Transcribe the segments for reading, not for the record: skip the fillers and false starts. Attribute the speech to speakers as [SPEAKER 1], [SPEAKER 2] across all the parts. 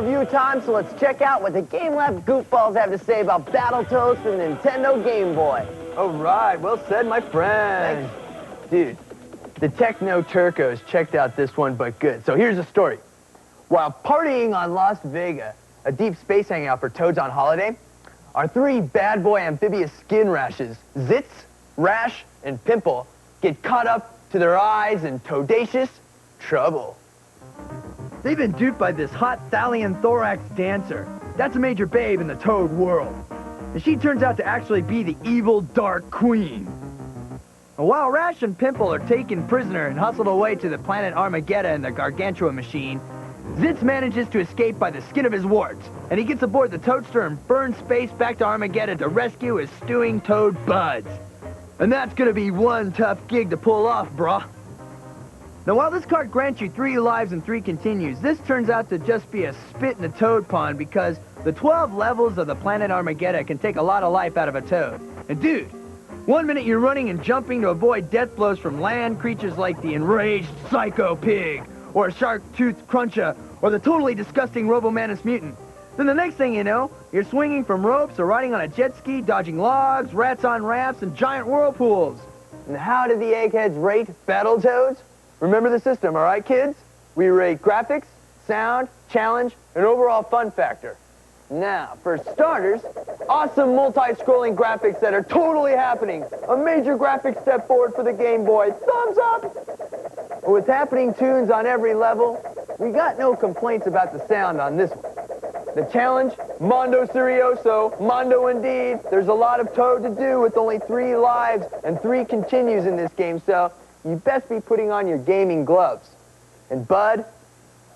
[SPEAKER 1] review time, so let's check out what the Game Lab goofballs have to say about Battletoads for the Nintendo Game Boy.
[SPEAKER 2] All right, well said, my friend.
[SPEAKER 1] Thanks.
[SPEAKER 2] Dude, the Techno Turcos checked out this one, but good. So here's the story. While partying on Las Vegas, a deep space hangout for Toads on holiday, our three bad boy amphibious skin rashes, Zitz, Rash, and Pimple, get caught up to their eyes in toadacious trouble.
[SPEAKER 3] They've been duped by this hot Thalian thorax dancer. That's a major babe in the Toad world. And she turns out to actually be the evil Dark Queen. And while Rash and Pimple are taken prisoner and hustled away to the planet Armageddon in the Gargantua machine, Zitz manages to escape by the skin of his warts, and he gets aboard the Toadster and burns space back to Armageddon to rescue his stewing Toad buds. And that's gonna be one tough gig to pull off, brah. Now, while this card grants you 3 lives and 3 continues, this turns out to just be a spit in the Toad pond because the 12 levels of the planet Armageddon can take a lot of life out of a Toad. And dude, one minute you're running and jumping to avoid death blows from land creatures like the enraged Psycho Pig, or a shark-toothed Cruncha, or the totally disgusting Robomanus Mutant. Then the next thing you know, you're swinging from ropes or riding on a jet ski, dodging logs, rats on ramps, and giant whirlpools.
[SPEAKER 2] And how did the eggheads rate Battletoads? Remember the system, all right, kids? We rate graphics, sound, challenge, and overall fun factor. Now, for starters, awesome multi-scrolling graphics that are totally happening. A major graphic step forward for the Game Boy. Thumbs up! With happening tunes on every level, we got no complaints about the sound on this one. The challenge, Mondo Serioso, Mondo indeed. There's a lot of Toad to do with only 3 lives and 3 continues in this game, so you best be putting on your gaming gloves. And Bud,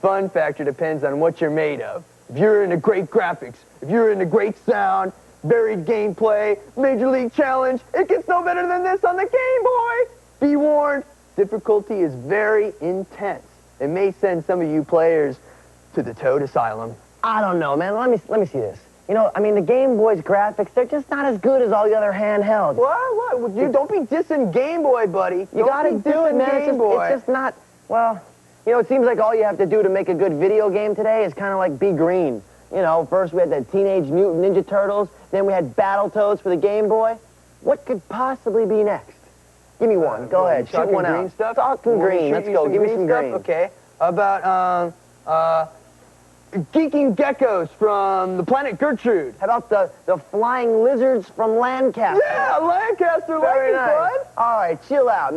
[SPEAKER 2] fun factor depends on what you're made of. If you're into great graphics, if you're into great sound, varied gameplay, Major League Challenge, it gets no better than this on the Game Boy. Be warned, difficulty is very intense. It may send some of you players to the Toad Asylum.
[SPEAKER 1] I don't know, man. Let me see this. You know, I mean, the Game Boy's graphics, they're just not as good as all the other handhelds.
[SPEAKER 2] What? Well, you don't be dissing Game Boy, buddy.
[SPEAKER 1] You gotta do it, man. It's just not, well, you know, it seems like all you have to do to make a good video game today is kind of like be green. You know, first we had the Teenage Mutant Ninja Turtles, then we had Battletoads for the Game Boy. What could possibly be next? Give me one. Go ahead. Shoot one out.
[SPEAKER 2] Green stuff?
[SPEAKER 1] Talking green. Let's go. Give me some green.
[SPEAKER 2] Okay. How about, Geeking Geckos from the planet Gertrude.
[SPEAKER 1] How about the flying lizards from Lancaster?
[SPEAKER 2] Yeah, Lancaster.
[SPEAKER 1] Very nice.
[SPEAKER 2] Bud.
[SPEAKER 1] All right, chill out, man.